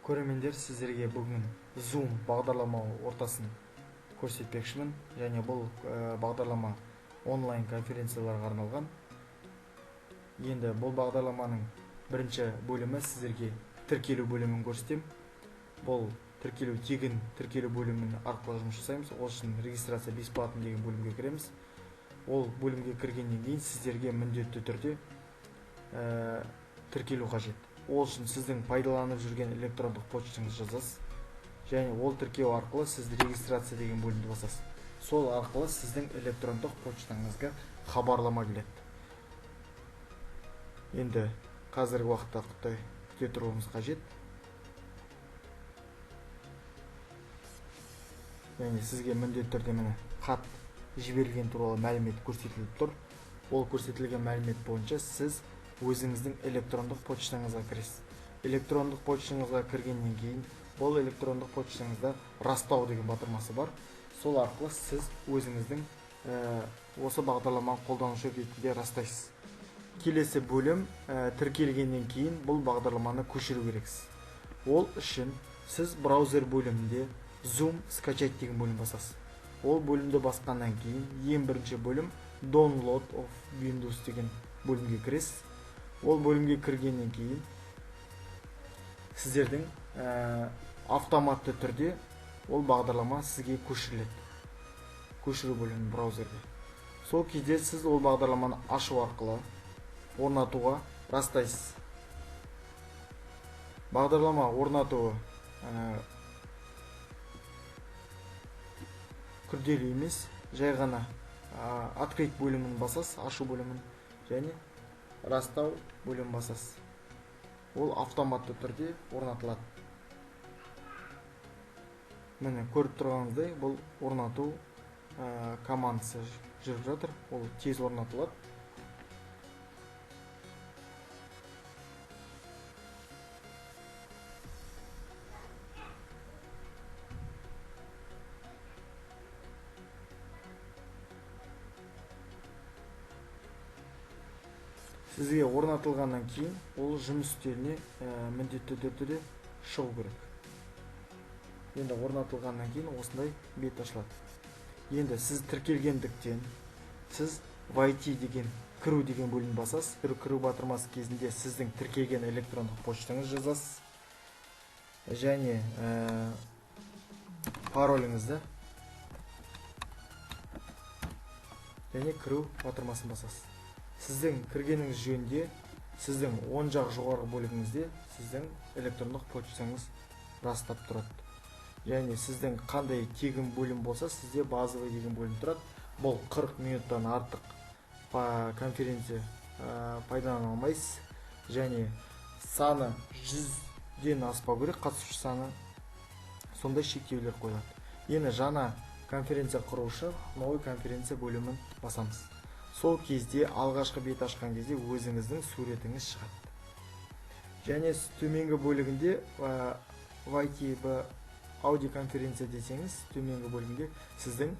Көрермендер, сіздерге бүгін Zoom бағдарлама ортасын көрсетпекшімін. Және бұл бағдарлама онлайн конференцияларға арналған. Енді бұл бағдарламаның бірінші бөлімі сіздерге тіркелу бөлімін көрсетем. Бұл тіркелу тегін тіркелу бөлімін арқылы жұмыс жасаймыз. Ол үшін регистрация бесплатно деген бөлімге кіреміз. Ол бөлімге кіргеннен кейін сіздерге міндетті түрде тіркелу қажет. Ол үшін сіздің пайдаланып жүрген электрондық почтаңызды жазасыз. Және ол тіркеу арқылы сіз регистрация деген бөлімді басасыз. Сол арқылы сіздің электрондық почтаңызға хабарлама келеді. Енді қазіргі уақытта күте тұруымыз қажет. Және сізге міндетті түрде міне хат жіберілген туралы мәлімет көрсетіліп тұр. Ол көрсетілген мәлімет бойынша сіз өзіңіздің электрондық почтаңызға кіресіз. Электрондық почтаңызға кіргеннен кейін бұл электрондық почтаңызда растау деген батырмасы бар. Сол арқылы сіз өзіңіздің осы бағдарламаны қолданушы ретінде растайсыз. Келесі бөлім тіркелгеннен кейін бұл бағдарламаны көшіру керексіз. Ол үшін сіз браузер бөлімінде Zoom скачать деген бөлім басасыз. Ол бөлімді басқаннан кейін ең бірінші бөлім Download of Windows деген бөлімге кіресіз. Ол бөлімге кіргеннен кейін сіздердің автоматты түрде ол бағдарлама сізге көшіріледі. Көшіру бөлімі браузерге. Сол кезде сіз ол бағдарламаны ашу арқылы орнатуға растайсыз. Бағдарлама орнатуы күрделі емес, жай ғана открыть бөлімін басасыз, ашу бөлімін, және растау бөлім басасыз. Ол автоматты түрде орнатылады. Міне көріп тұрғаныңыздай, бұл орнату командасы жүріп жатыр. Ол тез орнатылады. Сізге орнатылғаннан кейін ол жұмыс үстеліне міндетті түрде шығу керек. Енді орнатылғаннан кейін осындай бет ашылады. Енді сіз тіркелгендіктен сіз войти деген кіру деген бөлім басасыз. Кіру батырмасы кезінде сіздің тіркелген электрондық почтаңызды жазасыз. Және пароліңізді және кіру батырмасын басасыз. Сіздің кіргеніңіз жөнінде сіздің оң жақ жоғарғы бөлігіңізде сіздің электрондық почтаңыз растап тұрады. Және сіздің қандай тегін бөлім болса, сізде базовый деген бөлім тұрады. Бұл 40 минуттан артық конференция пайдалана алмайсыз. Және саны 100-ден аспау керек, қатысушы саны, сондай шектеулер қойылады. Енді жаңа конференция құрушы новый конференция бөлімін басамыз. Сол кезде алғашқы бет ашқан кезде өзіңіздің суретіңіз шығады. Және төменгі бөлігінде войти аудиоконференция десеңіз, төменгі бөлігінде сіздің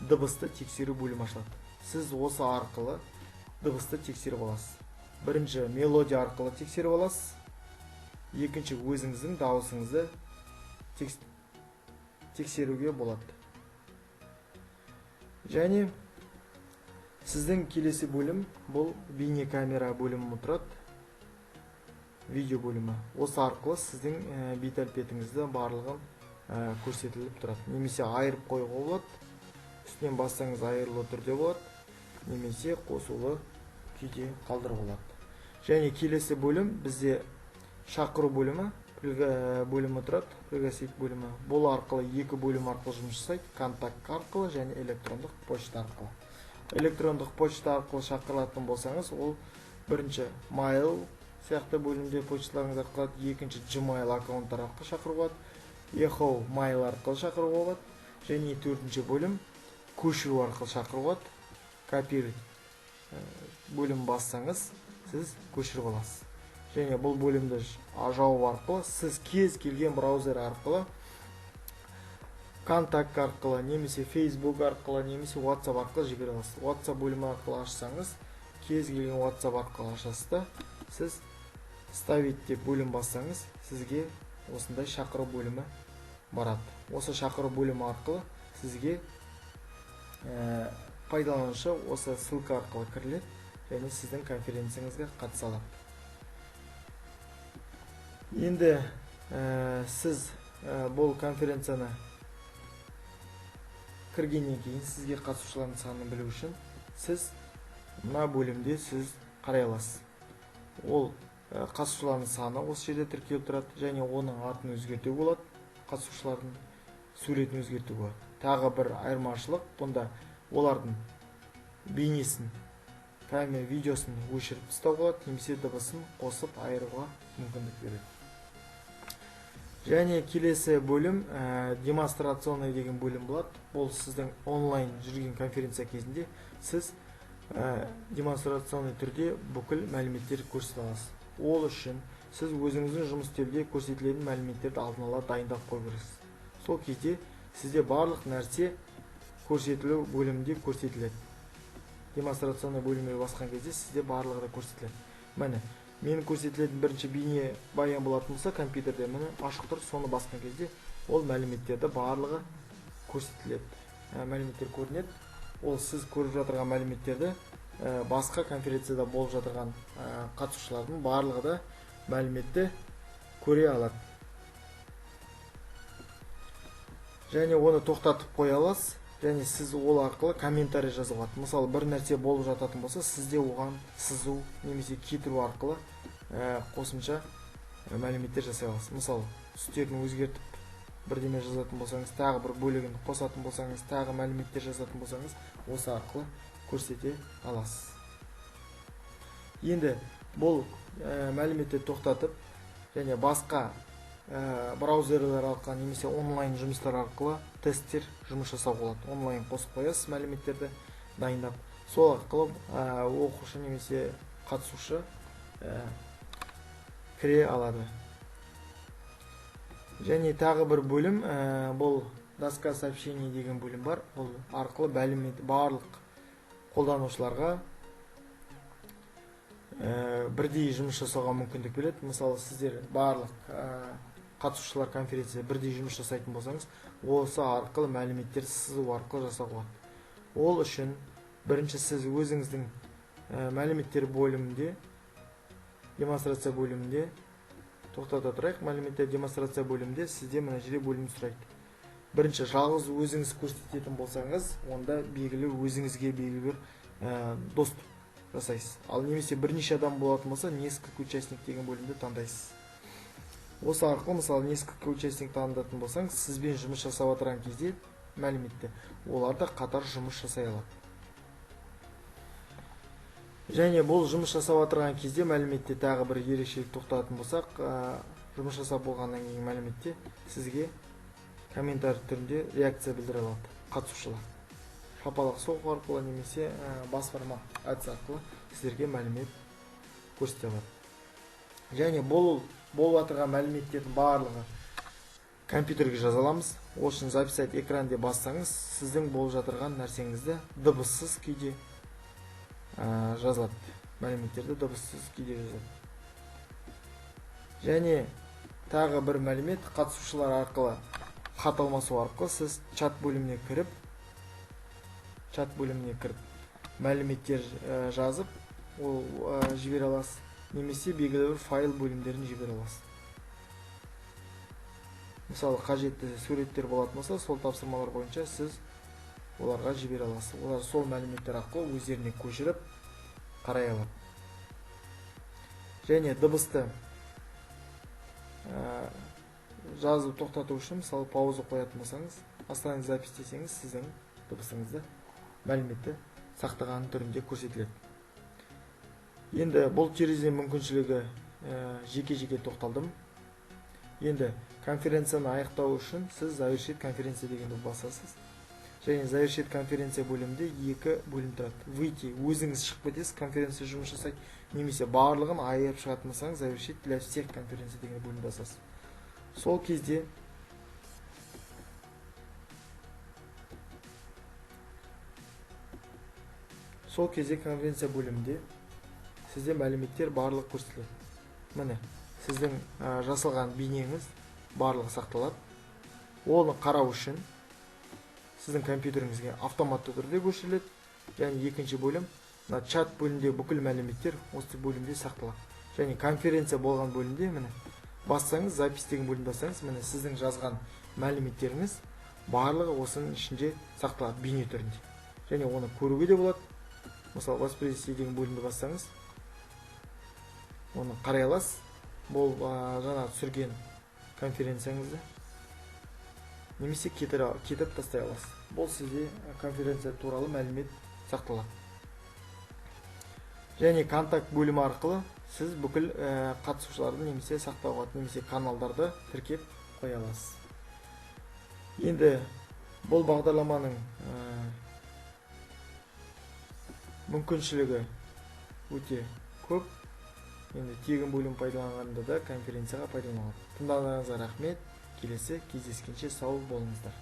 дыбысты тексеру бөлімі ашылады. Сіз осы арқылы дыбысты тексеріп аласыз. Бірінші мелодия арқылы тексеріп аласыз. Екінші өзіңіздің дауысыңызды тексеруге болады. Және сіздің келесі бөлім бұл бейне камера бөлімі тұрады. Видео бөлімі. Осы арқылы сіздің бет әлпетіңізді барлығын көрсетіліп тұрады. Немесе айырып қоюға болады. Үстінен бассаңыз айырылы түрде болады. Немесе қосулы күйде қалдырып болады. Және келесі бөлім бізде шақыру бөлімі тұрады. Пригласить бөлімі. Бұл арқылы екі бөлім арқылы жұмыс жасайды. Контакт арқылы және электрондық почта арқылы. Электрондық почта арқылы шақырылатын болсаңыз, ол бірінші mail сияқты бөлімде почталарыңыз арқылы, екінші Gmail аккаунттар арқылы шақыруға болады, Yahoo Mail арқылы шақыруға болады, және төртінші бөлім көшіру арқылы шақыруға болады. Копировать бөлім бассаңыз, сіз көшіріп аласыз. Және бұл бөлімді жауып арқылы сіз кез келген браузер арқылы, контакт арқылы, немесе Facebook арқылы, немесе WhatsApp арқылы жібере аласыз. WhatsApp бөлімі арқылы ашсаңыз, кез келген WhatsApp арқылы ашасыз да, сіз ставить деп бөлім бассаңыз, сізге осындай шақыру бөлімі барады. Осы шақыру бөлімі арқылы сізге пайдаланушы осы ссылка арқылы кіріледі және сіздің конференцияңызға қатыса алады. Енді сіз бұл конференцияны кіргеннен кейін сізге қатысушылардың санын білу үшін сіз мына бөлімде сіз қарай аласыз. Ол қатысушылардың саны осы жерде тіркеліп тұрады және оның атын өзгертуге болады, қатысушылардың суретін өзгертуге болады. Тағы бір айырмашылық, бұнда олардың бейнесін, камера видеосын өшіріп тастауға болады, немесе дыбысын қосып айыруға мүмкіндік береді. Және келесі бөлім демонстрационный деген бөлім болады. Бұл сіздің онлайн жүрген конференция кезінде сіз демонстрационный түрде бүкіл мәліметтер көрсете аласыз. Ол үшін сіз өзіңіздің жұмыс істеуде көрсетілетін мәліметтерді алдын ала дайындап қою керексіз. Сол кезде сізде барлық нәрсе көрсетілу бөлімінде көрсетіледі. Демонстрационный бөлімге басқан кезде сізде барлығы да көрсетіледі. Міне, мен көрсетілетін бірінші бейне баян болатын болса, компьютерде міне ашық тұр, соны басқан кезде ол мәліметтерді барлығы көрсетіледі. Мәліметтер көрінеді. Ол сіз көріп жатырған мәліметтерді басқа конференцияда болып жатырған қатысушылардың барлығы да мәліметті көре алады. Және оны тоқтатып қоя аласыз. Және сіз ол арқылы комментарий жаза аласыз. Мысалы, бір нәрсе болып жататын болса, сізде оған сызу немесе кетіру арқылы қосымша мәліметтер жасай аласыз. Мысалы, түстерін өзгертіп бірдеме жазатын болсаңыз, тағы бір бөлігін қосатын болсаңыз, тағы мәліметтер жазатын болсаңыз, осы арқылы көрсете аласыз. Енді бұл мәліметті тоқтатып және басқа браузерлер арқылы немесе онлайн жұмыстар арқылы тесттер жұмыс жасауға болады. Онлайн қосып қоясыз мәліметтерді дайындап. Сол арқылы оқушы немесе қатысушы кіре алады. Және тағы бір бөлім, бұл доска сообщений деген бөлім бар. Бұл арқылы барлық қолданушыларға бірдей жұмыс жасауға мүмкіндік береді. Мысалы, сіздер барлық қатысушылар конференцияда бірдей жұмыс жасайтын болсаңыз, осы арқылы мәліметтер сызу арқылы жасауға болады. Ол үшін бірінші сіз өзіңіздің мәліметтер бөлімінде, демонстрация бөлімінде тоқтата тұрайық. Мәліметтер демонстрация бөлімінде сізде мына жерде бөлім сұрайды. Бірінші, жалғыз өзіңіз көрсететін болсаңыз, онда белгілі өзіңізге белгілі бір доступ жасайсыз. Ал немесе бірнеше адам болатын болса, несколько участник деген бөлімді таңдайсыз. Осы арқылы, мысалы, несколько участник таңдатын болсаңыз, сізбен жұмыс жасап отырған кезде мәліметті оларда қатар жұмыс жасай алады. Және бұл жұмыс жасап отырған кезде мәліметте тағы бір ерекшелік тоқталатын болсақ, жұмыс жасап болғаннан кейін мәліметте сізге комментарий түрінде реакция білдіре алады қатысушылар. Шапалақ соғу арқылы немесе бас бармақ әдісі арқылы сіздерге мәлімет көрсете алады. Және болып отырған мәліметтердің барлығы компьютерге жаза аламыз. Ол үшін записать экран деп бассаңыз, сіздің болып жатырған нәрсеңізді дыбыссыз күйде жазылады. Мәліметтерді дыбыссыз күйде жазады. Және тағы бір мәлімет, қатысушылар арқылы хат алмасу арқылы сіз чат бөліміне кіріп мәліметтер жазып, ол жібере аласыз, немесе белгілі бір файл бөлімдерін жібере аласыз. Мысалы, қажетті суреттер болатын болса, сол тапсырмалар бойынша сіз оларға жібере аласыз. Олар сол мәліметтер арқылы өздеріне көшіріп қарай алады. Және дыбысты жазу тоқтату үшін, мысалы, пауза қоятын болсаңыз, остановить запись десеңіз, сіздің дыбысыңызды мәліметті сақтаған түрінде көрсетіледі. Енді бұл терезе мүмкіншілігі жеке-жеке тоқталдым. Енді конференцияны аяқтау үшін сіз завершить конференция дегенді басасыз. Және завершить конференция бөлімінде екі бөлім тұрады. Выйти, өзіңіз шығып кетесіз, конференция жұмыс жасайды, немесе барлығын айырып шығатын болсаңыз, завершить для всех конференция деген бөлім басасыз. Сол кезде конференция бөлімінде сізде мәліметтер барлық көрсетіледі. Міне, сіздің жасалған бейнеңіз барлығы сақталады. Оны қарау үшін сіздің компьютеріңізге автоматты түрде көшіріледі. Және екінші бөлім, чат бөлімде бүкіл мәліметтер осы бөлімде сақталады. Және конференция болған бөлімде, міне бассаңыз, запись деген бөлімді бассаңыз, міне сіздің жазған мәліметтеріңіз барлығы осының ішінде сақталады бейне түрінде. Және оны көруге де болады. Мысалы, воспроизвести деген бөлімді бассаңыз, оны қарай аласыз. Бұл жаңа түсірген конференцияңызды немесе кетіп тастай аласыз. Бұл сізде конференция туралы мәлімет сақталады. Және контакт бөлімі арқылы сіз бүкіл қатысушыларды немесе сақтауға немесе каналдарды тіркеп қоя аласыз. Енді бұл бағдарламаның мүмкіншілігі өте көп. Енді тегін бөлім пайдаланғанда да конференцияға пайдаланылады. Тыңдағандарыңызға рахмет. Келесі кездескенше сау болыңыздар.